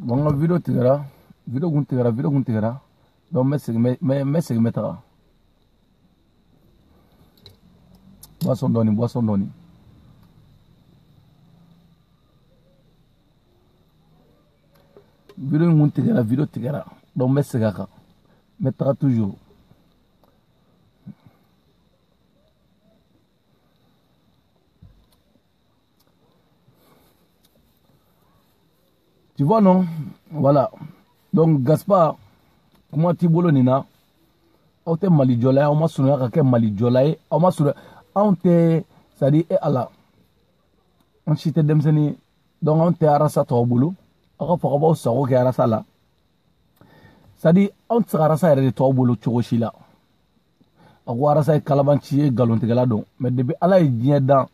Bon, vidéo tigara, vidéo gun tigara, vidéo gun tigara. Donc, message mettra. Boisson doni, boisson doni. Vidéo gun tigara, vidéo tigara. Donc, message mettra toujours. Tu vois, non? Voilà. Donc, Gaspard, comment tu bolo nina? On te malijolay, on m'a sonné à quel malijolay, on m'a sonné, on te, ça dit, et Allah. On chite demseni, donc on te arasa to bolo, on va faire ça, on arasa là. Ça dit, on te arasa et to bolo, chogoshila. On va arasa kalabanchi, galon te galado, mais depuis Allah est bien dans,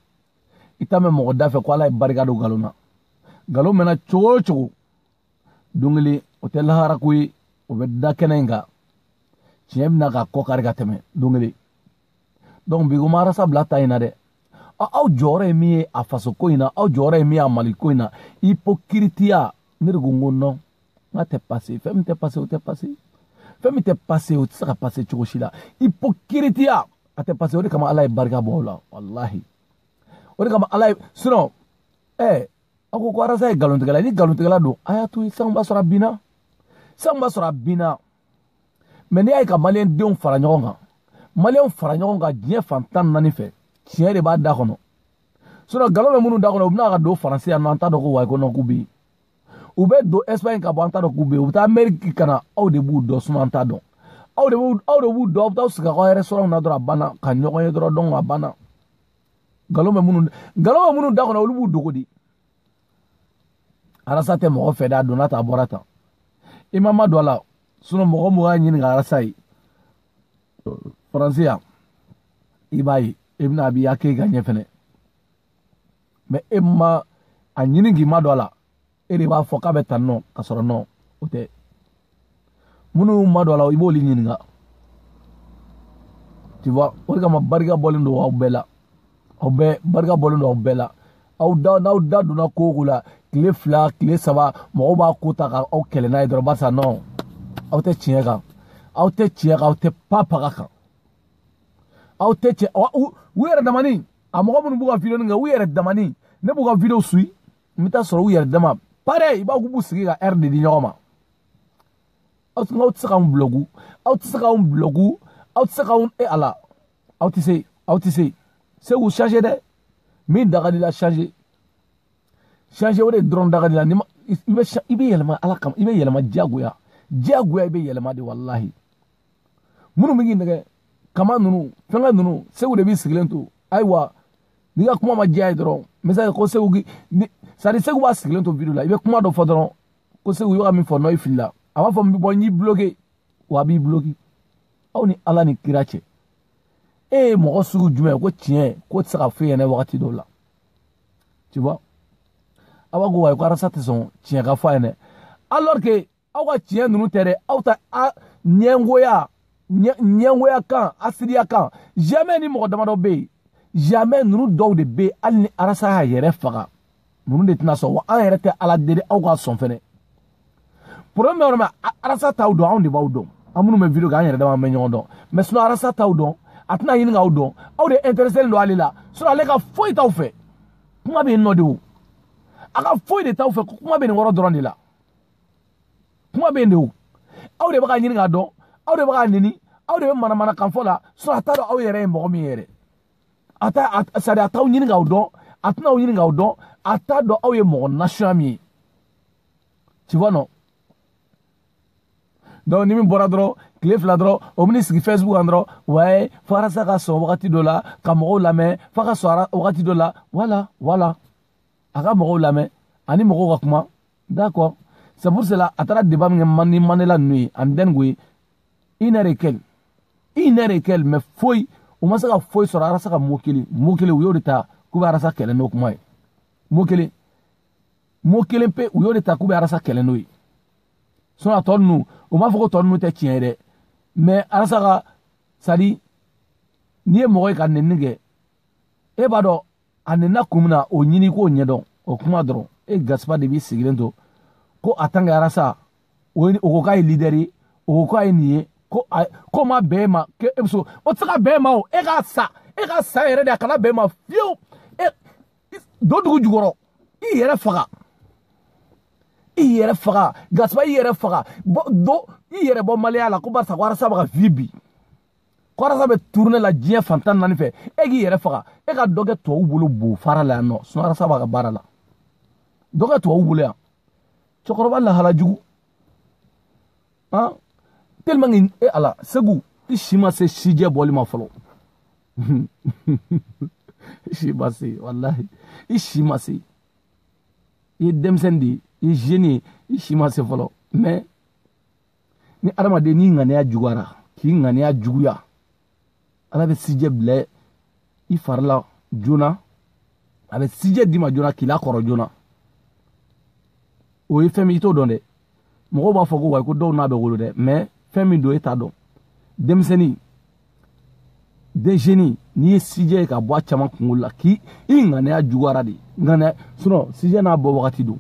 il t'a même mon fait quoi là, barricade galona. Galon mena chogo. Dungli, hotel harakui, obeda kenenga. Chiem naga kokarga teme, dungli. Donc, bigumara sa blata inade. Au jore mi a faso koina, au jore mi a malikoina. Hypocritia, nirgungo no. Ma te passé, femme te passé ou te passé. Femme te passé ou te sera passé chokoshila. Hypocritia, a te passé ou de kama alay barga bola. Wallahi. Ou de kama alay, sinon, ako ko arasa galon tegala ni galon tegala do ayatu samba sura bina mais ni ay ka malien deun fara ɲɔgɔn kan diɲɛ fantan nani fɛ tiɲɛ de b'a da kɔnɔ sinon galon bɛ minnu da kɔnɔ u bɛna ka don faransi yan nɔ an t'a dɔn ko wayi ko nɔ k'u bɛ yen u bɛ don Espagne ka bɔ an t'a dɔn k'u bɛ yen u bɛ taa Amérique ka na aw de b'u dɔn sinon an t'a dɔn aw de b'u dɔn aw bɛ taa sigi aw restaurant na dɔrɔn a banna ka ɲɔgɔn ye dɔrɔn donc a banna galon bɛ minnu da kɔnɔ olu b'u dogo di arasa tɛ mɔgɔ fɛ da donna ta bɔra tan i ma don a la sinon mɔgɔ mɔgɔ y'a ɲini ka arasa ye faransi yan i b'a ye i bɛna a b'i hakili ka ɲɛ fɛnɛ mais e ma a ɲini k'i ma don a la e de b'a fɔ k'a bɛ tan nɔ ka sɔrɔ nɔ o tɛ minnu ma don a la i b'olu ɲininka tu vois o de kama barika bɔlen don aw bɛɛ la barika bɔlen don aw bɛɛ la n'aw da donna ko o ko la tile 2 tile 3 mɔgɔw b'a ko ta ka aw kɛlɛ n'a ye dɔrɔn barisa non aw tɛ tiɲɛ kan aw tɛ papaga kan aw tɛ tiɲɛ u yɛrɛ damani a mɔgɔ minnu b'u ka video kɛ u yɛrɛ damani ne b'u ka video suit n bɛ taa sɔrɔ u yɛrɛ dama pareil i b'a k'u b'u sigi ka heure de di ɲɔgɔn ma aw tɛ se k'anw bloquer aw tɛ se k'anw ala aw tɛ se c'est vous changer dɛ min daga di la changer o de dɔrɔn daga di la i bɛ yɛlɛma ala kama i bɛ yɛlɛma diyagoya i bɛ yɛlɛma de wallahi minnu bɛ k'i nɛgɛ kama ninnu fɛnkɛ ninnu segu de b'i sigilen to ayiwa n'i ka kuma ma diya ye dɔrɔn misali ko segu segu b'a sigilen to video la i bɛ kuma dɔ fɔ dɔrɔn ko segu i bɛ ka min fɔ nɔ i filila a b'a fɔ n bɛ bɔ n y'i bloqué wa a b'i bloqué aw ni ala ni kira cɛ e ye mɔgɔ sugu jumɛn ko tiɲɛ ko tɛ se ka fɔ ɲɛna wagati dɔw la tu vois aw b'a ko wayi ko arasa tɛ sɔn tiɲɛ ka fɔ a ɲɛna alors que aw ka tiɲɛ ninnu tɛ dɛ aw ta ɲɛngoya kan asiriya kan jamais ni mɔgɔ damadɔ bɛ yen jamais ninnu dɔw de bɛ yen hali ni arasa y'a yɛrɛ faga ninnu de tɛna sɔn wa an yɛrɛ tɛ ala deli aw ka sɔn fɛnɛ problème bɛ yɔrɔ min arasa t'aw dɔn anw de b'aw dɔn an minnu bɛ video kɛ an yɛrɛ dama bɛ ɲɔgɔn dɔn mais sinon arasa t'aw dɔn a tɛna ɲini k'aw dɔn aw de intéressé don ale la sinon ale ka foyi t'aw fɛ kuma bɛ yen nɔ de o a ka foyi de t'aw fɛ kuma bɛ nin yɔrɔ dɔrɔn de la kuma bɛ yen de o aw de bɛ ka ɲini k'a dɔn aw de bɛ ka nɛni aw de bɛ manamana kan fɔ la sinon a t'a dɔn aw yɛrɛ ye mɔgɔ min yɛrɛ a t'aw ɲini k'aw dɔn a tɛna aw ɲini k'aw dɔn a t'a dɔn aw ye mɔgɔ nasuya min ye tu vois non donc ni min bɔra dɔrɔn tile 2 dɔrɔn o bɛ n'i sigi Facebook kan dɔrɔn ouais fo arasa ka sɔn wagati dɔ la ka mɔgɔw lamɛn fo a ka sɔn wagati dɔ la voilà a ka mɔgɔw lamɛn ani mɔgɔw ka kuma d'accord c'est pour cela a taara débat min kɛ ni Mandela ninnu ye ani Dengoe 1 heure et quelle mais foyi u ma se ka foyi sɔrɔ arasa ka mot kelen u y'o de ta k'u bɛ arasa kɛlɛ n'o kuma ye mot kelen pe u y'o de ta k'u bɛ arasa kɛlɛ n'o ye sinon a tɔ ninnu u m'a fɔ ko tɔ ninnu tɛ tiɲɛ ye dɛ mais arasa ka c'est à dire n'i ye mɔgɔ ye ka nɛni kɛ e b'a dɔn a nɛnina kun min na o ɲini k'o ɲɛdɔn o kuma dɔrɔn e Gaspard de b'i sigilen to ko atanga arasa o ko leader yi o ko ay ni ko ma be ma ke so o tsaka be ma o e ka sa yere da kana be ma fiu do dugu jugoro i yere faga gaspa i yere faga do i yere bo maliya la ko barsa ko arasa ba vibi ko arasa be tourner la diɲɛ fantan nani fɛ e k'i yɛrɛ faga e ka dɔ kɛ tubabu bolo bo fara la yan nɔ sinon arasa b'a ka baara la dɔ kɛ tubabu bolo yan cɛkɔrɔba lahala jugu tellement que ala segu i si ma se sijɛ bɔli ma fɔlɔ i si ma se wallahi i si ma se i ye denmisɛnnin de ye i ye jeune ye i si ma se fɔlɔ mais ni adamaden n'i ŋaniya juguyara k'i ŋaniya juguya ala bɛ sijɛ bila i fari la joona a bɛ sijɛ d'i ma joona k'i lakɔrɔ joona o ye fɛn min i t'o dɔn dɛ mɔgɔw b'a fɔ ko wayi ko dɔw n'a bɛ wolo dɛ mais fɛn min don e t'a dɔn denmisɛnnin den jeune n'i ye sijɛ ye ka bɔ a caman kunkolo la k'i ŋaniya juguyara de ŋaniya sinon sijɛ n'a bɔ wagati don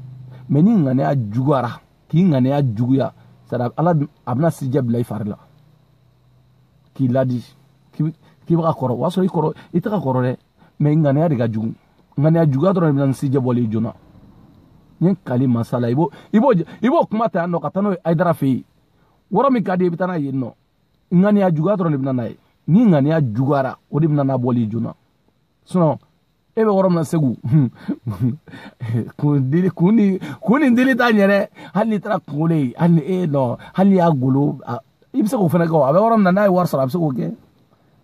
mais ni ŋaniya juguyara k'i ŋaniya juguya c'est à dire ala a bɛna sijɛ bila i fari la k'i ladi k'i bɛ ka kɔrɔ o y'a sɔrɔ i kɔrɔ i tɛ ka kɔrɔ dɛ mais ŋaniya de ka jugu ŋaniya juguya dɔrɔn de bɛ na ni sijɛ bɔli ye joona n ye kali masala i b'o kuma ta yan nɔ ka taa n'o ye Ayidara fɛ yen wɔrɔ min ka di i bɛ taa n'a ye yen nɔ ŋaniya juguya dɔrɔn de bɛ na n'a ye ni ŋaniya juguyara o de bɛ na n'a bɔli ye joona sinon e bɛ wɔrɔ min na Segu kun ni dili t'a ɲɛ dɛ hali n'i taara kunkolo ye hali ni e nɔ hali n'i y'a golo i bɛ se k'o fana kɛ a bɛ wɔrɔ min na n'a ye wari sɔrɔ a bɛ se k'o kɛ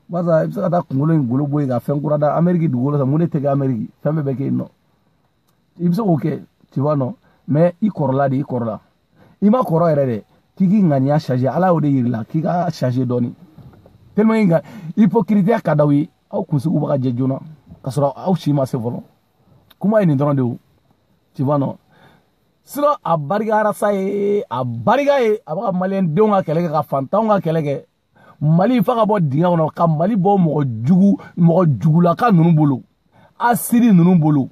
barisa i bɛ se ka taa kunkolo in golo bɔ yen ka fɛn kura da Amérique dugukolo san mun de tɛ kɛ Amérique fɛn bɛɛ bɛ kɛ yen nɔ i bɛ se k'o kɛ tu vois non mais i kɔrɔla de i kɔrɔla i ma kɔrɔ yɛrɛ dɛ k'i k'i ŋaniya changer ala y'o de yir'i la k'i ka changer dɔɔni tellement que hypocrite ka d'aw ye aw kunsigiw bɛ ka jɛ joona ka sɔrɔ aw si ma se fɔlɔ kuma ye nin dɔrɔn de o tu vois non sinon a barikayara sa ye a barika ye a bɛ ka maliyɛn denw ka kɛlɛ kɛ ka fantanw ka kɛlɛ kɛ Mali fa ka bɔ dingɛ kɔnɔ ka Mali bɔ mɔgɔ jugulaka ninnu bolo asiri ninnu bolo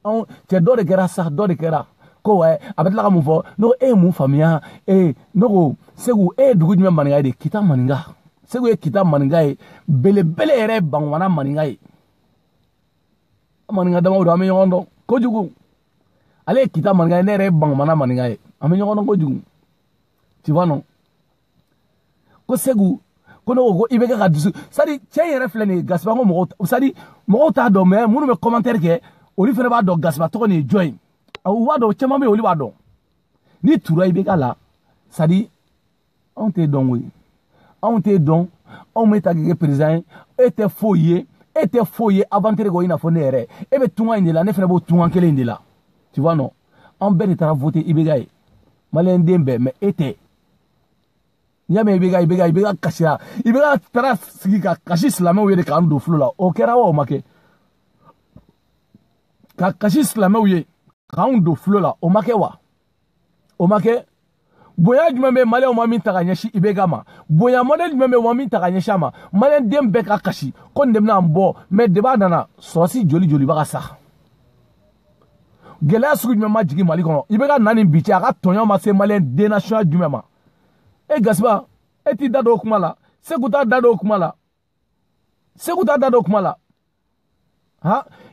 cɛ dɔ de kɛra sa dɔ de kɛra ko wɛ a bɛ tila ka mun fɔ ne ko e ye mun faamuya ne ko Segu e ye dugu jumɛn maninka ye de Kita maninka Segu ye Kita maninka ye belebele yɛrɛ ye Bankumana maninka ye maninka damaw don an bɛ ɲɔgɔn dɔn kojugu ale ye Kita maninka ye ne yɛrɛ ye Bankumana maninka ye an bɛ ɲɔgɔn dɔn kojugu tu vois non ko Segu ko ne ko i bɛ kɛ ka dusu c'est-à-dire cɛ yɛrɛ filɛ nin ye Gasiba ko mɔgɔw c'est-à-dire mɔgɔw t'a dɔn mais minnu bɛ commentaire kɛ olu fana b'a dɔn Gasiba tɔgɔ nin ye jɔn ye u b'a dɔn caman bɛ yen olu b'a dɔn ni tura i bɛ k'a la c'est-à-dire anw t'e dɔn koyi anw t'e dɔn anw bɛ taa k'i kɛ président ye e tɛ foyi ye aventure ko i n'a fɔ ne yɛrɛ e bɛ tunga in de la ne fana b'o tunga kelen in de la tu vois non an bɛɛ de taara voter IBK ye maliyɛn den bɛɛ mais e tɛ n'i y'a mɛn IBK kasira IBK taara sigi ka kasi silamɛw ye de k'an don fulo la o kɛra wa o ma kɛ ka kasi silamɛw ye k'anw don fulo la o ma kɛ wa o ma kɛ bonya jumɛn bɛ maliyɛnw ma min ta ka ɲɛsin IBK ma bonya modèle jumɛn bɛ ma min ta ka ɲɛsin a ma maliyɛn den bɛɛ ka kasi ko nin de bɛna an bɔ mais débat nana sɔrɔsi joli b'a ka sa gɛlɛya sugu jumɛn ma jigin Mali kɔnɔ IBK na nin bi cɛ a ka tɔɲɔ ma se maliyɛn den nation jumɛn ma e Gasiba e t'i da don o kuma la Segu t'a da don o kuma la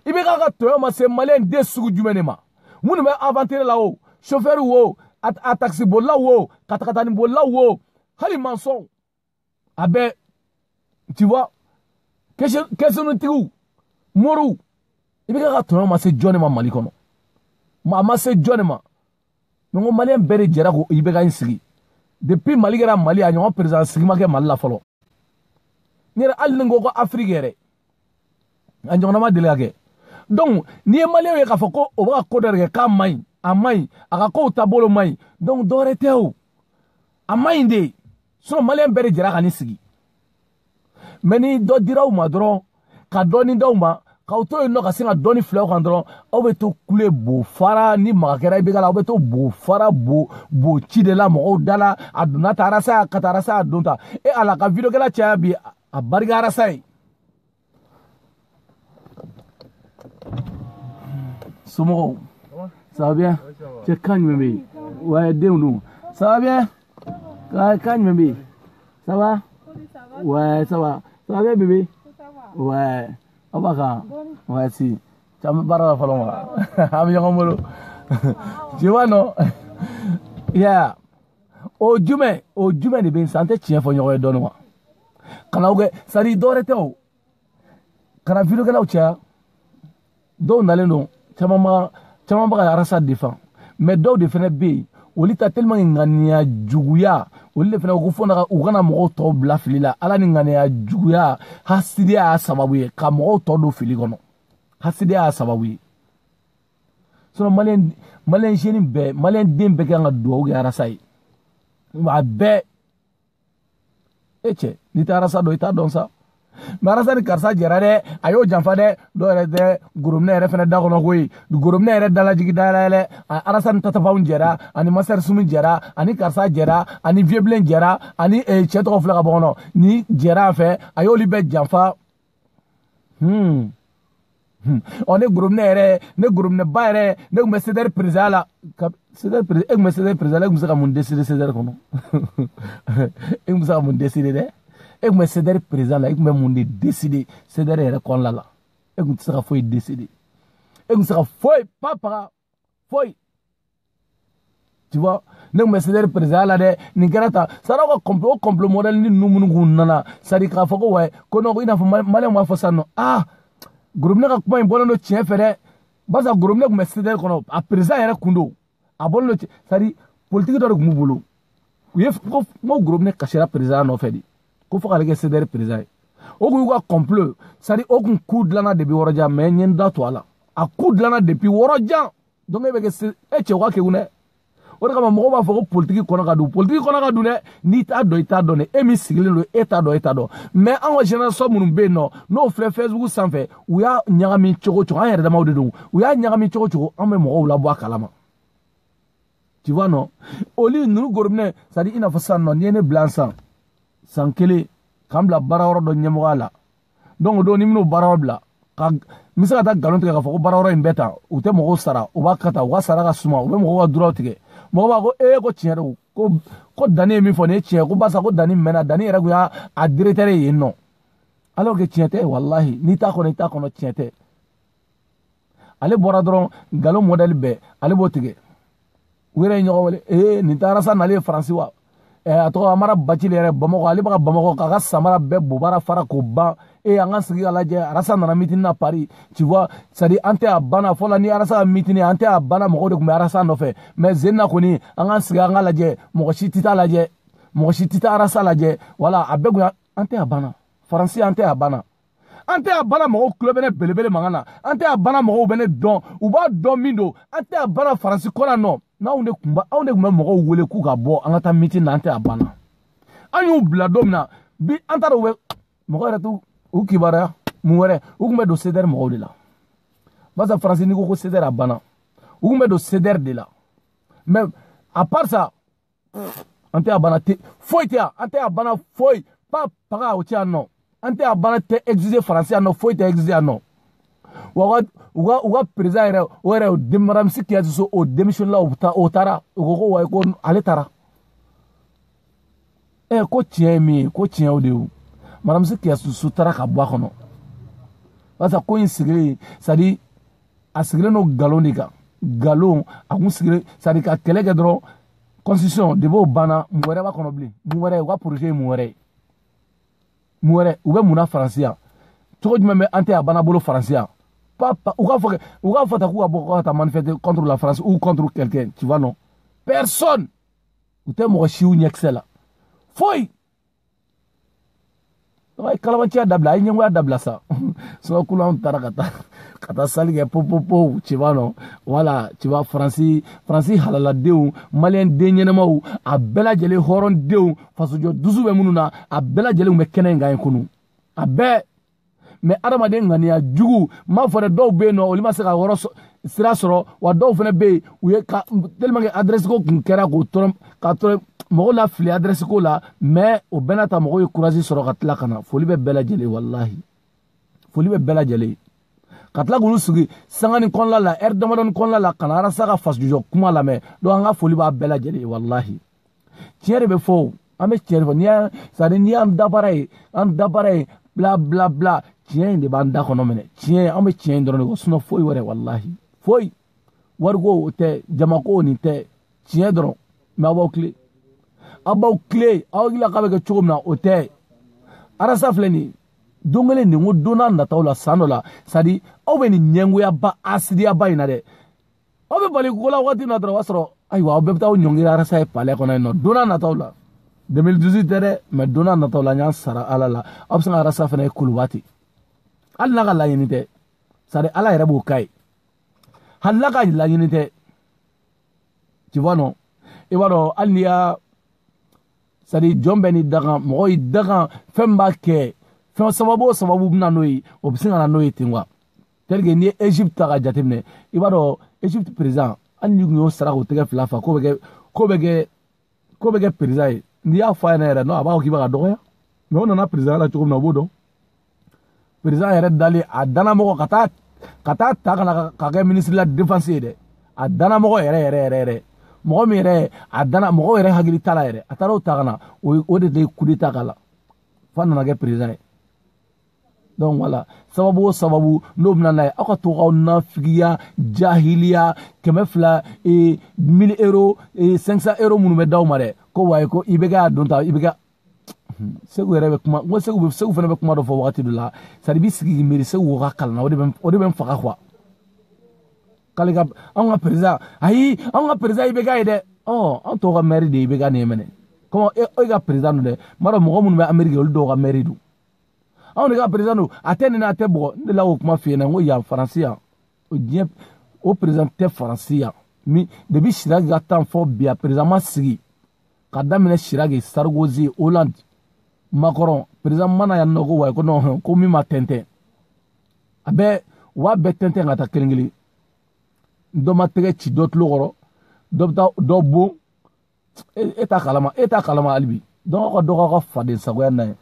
IBK ka tɔɲɔ ma se maliyɛn den sugu jumɛn de ma minnu bɛ aventure la o chauffeur wo a taxi bolilaw wo katakatani bolilaw wo hali maçon a bɛɛ tu vois kɛsɛnitigiw moriw IBK ka tɔɲɔ ma se jɔn de ma Mali kɔnɔ a ma se jɔn de ma mais ko maliyɛn bɛɛ de jɛra ko IBK in sigi depuis Mali kɛra Mali a ɲɔgɔn président sigi ma kɛ Mali la fɔlɔ n yɛrɛ hali ni n ko Afrique yɛrɛ a ɲɔgɔnna ma deli ka kɛ donc n'i ye maliyɛnw ye k'a fɔ ko o bɛ ka ko dɔ de kɛ k'a man ɲi a man ɲi a ka kow taabolo man ɲi donc dɔwɛrɛ tɛ o a man ɲi de sinon maliyɛn bɛɛ de jɛra ka nin sigi mais ni dɔ dira aw ma dɔrɔn ka dɔɔni d'aw ma k'aw to yen nɔ ka se ka dɔɔni filɛ aw kan dɔrɔn aw bɛ to kule bo fara ni maga kɛra IBK la aw bɛ to bo fara bo ci de la mɔgɔw da la a donna ta arasa ka taa arasa a don ta e ala ka video kɛla caya bi a barika arasa ye somɔgɔw Ça va bien? Tu es calme, bébé. Ouais, dis-nous. Ça va bien? Calme, bébé. Ça va? Ouais, ça va. Ça va bien, bébé? Ouais. On va quand? Ouais, si. Tu as me parlé à la fois. Tu vois, non? Yeah. O jume de ben santé tien fo nyoy don wa. Kana uge sari dore tew. Kana video kana ucha. Do naleno chama ba arasa defend. Mais do de fene be oli ta tellement ngania juguya oli le fene ko fona u kana mo to bla filila ala ni ngania juguya hasidia sababu ye ka mo to do fili gono. Hasidia sababu ye. So malen jeni be malen dembe ka do ga arasa yi. Ma be eche ni tarasa do ita don sa marasa ni karsa jerare ayo janfa de do re de gurumne re fene da kono koy du gurumne re dala jigi dala le arasa ni tata faun jera ani maser sumi jera ani karsa jera ani vieblen jera ani cheto flaga bono ni jera fe ayo libe janfa on est groupe ne groupe ne bare ne me céder président la céder président me céder président la musa mun décider céder kono e musa mun décider de e me céder président la e me mun décider céder re kon la e musa foi décider e musa foi papa foi tu vois ne me céder président la de ni garata sara ko complot modèle ni numunu nana sari ka foko ouais kono ina fo malé mo fo sanno groupe ne ka kuma in bɔlen do tiɲɛ fɛ dɛ barisa groupe ne tun bɛ CDR kɔnɔ a président yɛrɛ kun do a bɔlen do sari politique dɔ de tun b'u bolo u ye ko groupe ne kasira président nɔfɛ de ko fo k'ale kɛ CDR président ye o kun y'u ka complot sari o kun coup dilanna depuis Wɔrɔjan mais n ye n da to a la a coup dilanna depuis Wɔrɔjan donc e bɛ kɛ e cɛ u ka kɛgun dɛ o de kama mɔgɔw b'a fɔ ko politique kɔnɔ ka don politique kɔnɔ ka don dɛ n'i t'a dɔn i t'a dɔn dɛ e min sigilen don e t'a dɔn mais an ka génération minnu bɛ yen nɔ n'o filɛ Facebook sanfɛ u y'a ɲagami cogo cogo an yɛrɛ damaw de don u y'a ɲagami cogo cogo an bɛ mɔgɔw labɔ a kalama tu vois non olu ninnu gorobinɛ c'est à dire i n'a fɔ sisan nɔ n'i ye ne bila san kelen k'an bila baara yɔrɔ dɔ ɲɛmɔgɔya la donc o don ni n bɛn'o baara yɔrɔ bila ka n bɛ se ka taa nkalon tigɛ k'a fɔ ko baara yɔrɔ in bɛɛ ta u tɛ mɔgɔw sara u b'a kata u ka sara ka suma u bɛ mɔgɔw ka duraw tigɛ mɔgɔ b'a ko ko tiɲɛ don ko Dani ye min fɔ nin ye tiɲɛ ko barisa ko Dani mɛnna Dani yɛrɛ kun y'a directeur ye yen nɔ alors que tiɲɛ tɛ walahi n'i t'a kɔnɔ i t'a kɔnɔ tiɲɛ tɛ ale bɔra dɔrɔn nkalon modèle bɛɛ ale b'o tigɛ u yɛrɛ ye ɲɔgɔn wele nin taara sa nalen ye Faransi wa a tɔgɔ Amara Bacili yɛrɛ Bamakɔ ale bɛ ka Bamakɔ k'a ka samara bɛɛ bobara fara k'o ban an ka sigi ka lajɛ Arasa nana meeting na Paris tu vois c'est à dire an tɛ a banna fɔlɔ ni Arasa meeting an tɛ a banna mɔgɔw de tun bɛ Arasa nɔfɛ mais zenna kɔni an ka sigi an ka lajɛ mɔgɔ si tɛ taa lajɛ mɔgɔ si tɛ taa Arasa lajɛ voilà a bɛɛ kun an tɛ a banna Faransi an tɛ a banna an tɛ a banna mɔgɔw tulo bɛ ne belebele mankan na an tɛ a banna mɔgɔw bɛ ne dɔn u b'a dɔn min don an tɛ a banna Faransi kɔnɔ nɔ n'anw de tun bɛ mɔgɔw wele k'u ka bɔ an ka taa meeting na an tɛ a banna an y'u bila don min na bi an t'a dɔn u bɛ mɔgɔ yɛrɛ t'u kibaruya mun wɛrɛ u tun bɛ don CDR mɔgɔw de la barisa Faransi n'i ko ko CDR a banna u tun bɛ don CDR de la mais à part ça an tɛ a banna foyi tɛ yan an tɛ a banna foyi pas paga o tɛ yan nɔ an tɛ a banna tɛ exiger Faransi yan nɔ foyi tɛ exiger yan nɔ wa u ka président yɛrɛ o yɛrɛ Madame Kiyatu so o démission la o taara o ko ko wa ko ale taara ko tiɲɛ ye min ye ko tiɲɛ o de ye Madame Kiyatu so taara ka bɔ a kɔnɔ barisa ko in sigilen c'est à dire a sigilen don nkalon de kan nkalon a kun sigilen c'est à dire ka kɛlɛ kɛ dɔrɔn constitution de b'o banna mun wɛrɛ b'a kɔnɔ bilen mun wɛrɛ u ka projet ye mun wɛrɛ u bɛ mun na Faransi yan cogo jumɛn bɛ an tɛ a banna bolo Faransi yan u k'a fɔ ta k'u ka bɔ ka taa manifester contre la France ou contre quelqu'un tu vois non personne u tɛ mɔgɔ siw ɲɛkisɛ la foyi a ye kalabanciya dabila a ye ɲɛngoya dabila sa sinon kulu anw taara ka taa sali kɛ popopo tu vois non voilà tu vois Faransi halaladenw maliyɛn den ɲɛnamaw a bɛɛ lajɛlen hɔrɔndenw fasojɔ dusu bɛ minnu na a bɛɛ lajɛlen bɛ kɛnɛ in kan yen kunu a bɛɛ mais adamaden ŋaniya jugu m'a fɔ dɛ dɔw bɛ yen nɔ olu ma se ka yɔrɔ sira sɔrɔ wa dɔw fana bɛ yen u ye tellement que adresse ko kun kɛra ka tɔrɔ mɔgɔw la fili adresse ko la mais o bɛɛ n'a ta mɔgɔw ye courage sɔrɔ ka tila ka na foli bɛ bɛɛ lajɛlen walahi foli bɛ bɛɛ lajɛlen katla gulu sugi sangani konla la erdomadan konla la kanara saka fasjujo kuma la me do anga foli ba bela jeli wallahi tiere be fo ame tiere fo nia sari ni am dabare bla bla bla tien de banda kono mene tien ame tien dron go suno foi wore wallahi foi wargo te jamako ni te tien dron ma bawkli abawkli awgila kabe ke chugumna ote arasa fleni dongele ni ngodona na tawla sanola sadi awbe ni nyenguya ba asidia ba ina de awbe bali kola wati na dra wasro aywa awbe taw nyongira arasa e pale kono no dona na tawla 2018 tere me dona na tawla nya sara alala absan arasa fene kulwati alla ga la yinite sadi ala yere bu kai halla ga la yinite tu vois non et voilà alnia sadi jombe ni daga moy daga femba ke fɛn sababu bɛna n'o ye o bɛ se ka na n'o ye ten wa tel que ni ye Egypte ta ka jateminɛ i b'a dɔn Egypte président hali ni kun y'o sara k'o tɛgɛ fila fa ko bɛ kɛ président ye n'i y'a fɔ a ɲɛna yɛrɛ non a b'a fɔ k'i bɛ ka dɔgɔya mais o nana président la cogo min na o b'o dɔn président yɛrɛ dalen a danamɔgɔ ka taa ta ka na ka kɛ ministre la défense ye dɛ a danamɔgɔ yɛrɛ mɔgɔ min yɛrɛ mɔgɔ yɛrɛ hakili t'a la yɛrɛ a taara o ta ka na o de coup d'état k'a la f'a nana kɛ président ye. Donc voilà, sababu no bnana aw ka to aw nafigiya jahiliya kemefla e 1000 euros e 500 euros munu be daw mare ko way ko ibega donta ibega segu rebe kuma ngo segu fana be kuma do fo wakati dula sadi bi sigi miri segu ka kalna o de ben faka kwa kaliga an ga president ibega ide oh an to ga mairie de ibega ne mene ko o ga president de maro mo munu be amerique o do ga mairie du on ga président atene na tebo de la kuma fi na ngo ya français o président te français mi de bi Chirac ga tan fo bia président ma sigi kadamine Chirac Sarkozy Hollande Macron président mana ya no go wa ko no ko mi ma tente abe wa be tente ngata kelingili do ma tege ci dot logoro do bo eta kalama albi donc ko fade sagoya na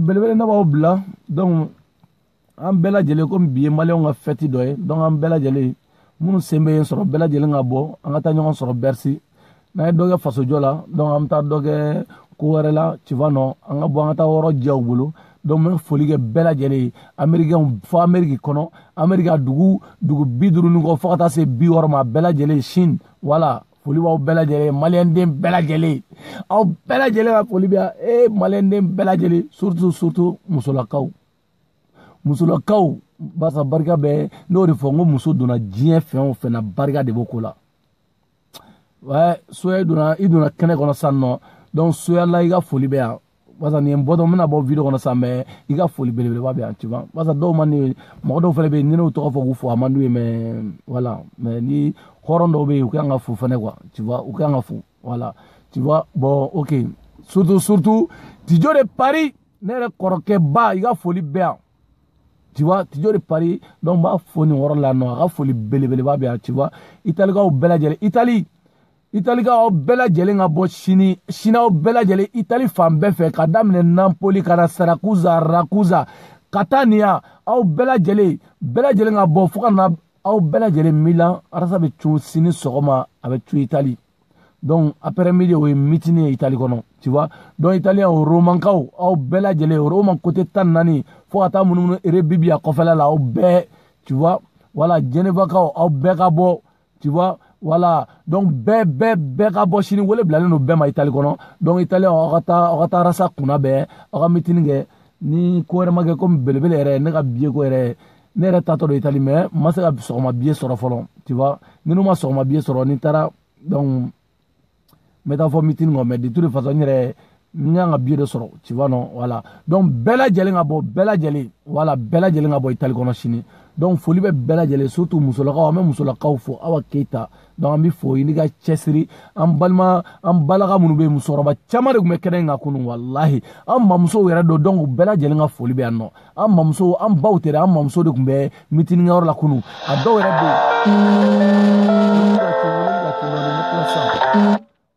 belebele na ba bla donc an bela jele ko biye malien nga feti doye donc an bela jele munu sembe soro bela jele nga bo an ta nyon soro bersi na doge faso jola donc am ta doge ko warela tu vois non an bo an ta woro jawbulu donc men folige bela jele américain fo amérique kono amérique dugu biduru ngo fokata se bi worma bela jele Chine voilà foli wa bela jele malien dem bela jele aw bela jele wa foli bia malien dem bela jele surtout musolakaw basa barika be no rifongo muso dona jien fen na barika de bokola ouais soye dona idona kene kono sanno donc soya la iga foli bia basa ni mbodo mena bo video kono samme iga foli bele ba bia tu vois basa do mani mo do fele be ni no to fo fu amandu mais voilà mais ni horondo be ukanga fu fane quoi tu vois ukanga fu voilà tu vois bon OK surtout tijo de Paris ne koroke ba iga foli bia tu vois tijo de Paris donc ba foni woro la no ga foli bele ba bia tu vois Italie ga o bela jele Italie ga o bela jele nga bo China o bela jele Italie fambe fe kadamne Napoli kana Siracusa Ragusa Catania au bela jele nga bo fukana au bela jele Milan arasa be chu sini sogoma avec chu Italie donc après midi o mitini Italie kono tu vois donc italien au romankao au bela jele roman côté tanani fo ata munu rebibia kofela la au be tu vois voilà Geneva ka au be ka bo tu vois voilà donc be ka bo chini wole blale no be ma Italie kono donc italien o kata rasa kuna be o mitini ge ni ko mage comme belebele re ne ka bie ko re ne re tato do Italie mais masa ka so ma bie soro folon tu vois ni no ma so ma bie soro ni tara donc métaphore meeting mais de toute façon nga bie de soro tu vois non voilà donc bela jele nga bo voilà bela jele nga bo Italie kono chini donc foli be bela jele surtout musolaka même musolaka fo awa keita donc ambi fo ini ga chesri am balaga munu be musoroba chamare gume keden nga kunu wallahi am mamso wera do donc bela jele nga foli be anno am mamso am bawtere am mamso de gumbe meeting nga la kunu ado wera do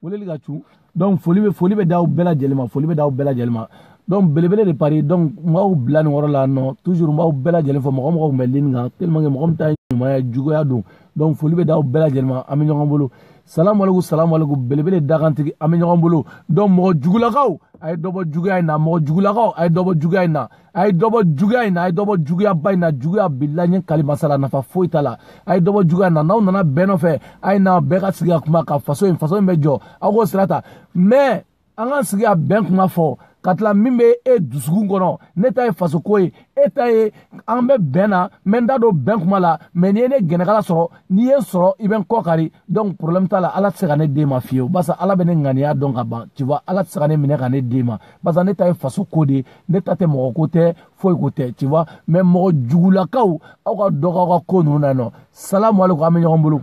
wole ka cu donc foli bɛ d'aw bɛɛ lajɛlen ma foli bɛ d'aw bɛɛ lajɛlen ma donc belebele de Paris donc n b'aw bila nin yɔrɔ la nɔ toujours n b'aw bɛɛ lajɛlen fɔ mɔgɔ mɔgɔ tun bɛ ligne kan tellement que mɔgɔ min ta ye ɲumanya juguya don donc foli bɛ d'aw bɛɛ lajɛlen ma an bɛ ɲɔgɔn bolo salamu alaikum belebele dakantigi an bɛ ɲɔgɔn bolo donc mɔgɔ jugulakaw a ye dɔ bɔ juguya in na mɔgɔ jugulakaw a ye dɔ bɔ juguya in na a ye dɔ bɔ juguya in na a ye dɔ bɔ juguyaba in na juguya bilahi n ye kalimasa la nafa foyi t'a la a ye dɔ bɔ juguya in na n'aw nana bɛn nɔfɛ a ye na bɛɛ ka sigi ka kuma ka faso in bɛ jɔ aw k'o sira ta mais an ka sigi ka bɛn kuma fɔ ka tila min bɛ e dusukun kɔnɔ ne ta ye faso ko ye e ta ye an bɛ bɛn na mɛ n da don bɛn kuma la mɛ n'i ye ne gɛnɛkala sɔrɔ n'i ye n sɔrɔ i bɛ n kɔ kari donc problème t'a la ala tɛ se ka ne den ma fiyewu barisa ala bɛ ne ŋaniya dɔn ka ban tu vois ala tɛ se ka ne minɛ ka ne den ma barisa ne ta ye faso ko de ye ne ta tɛ mɔgɔ ko tɛ foyi ko tɛ tu vois mɛ mɔgɔ jugulakaw aw ka dɔ k'aw ka ko ninnu na yen nɔ salamu alaikum an bɛ ɲɔgɔn bolo.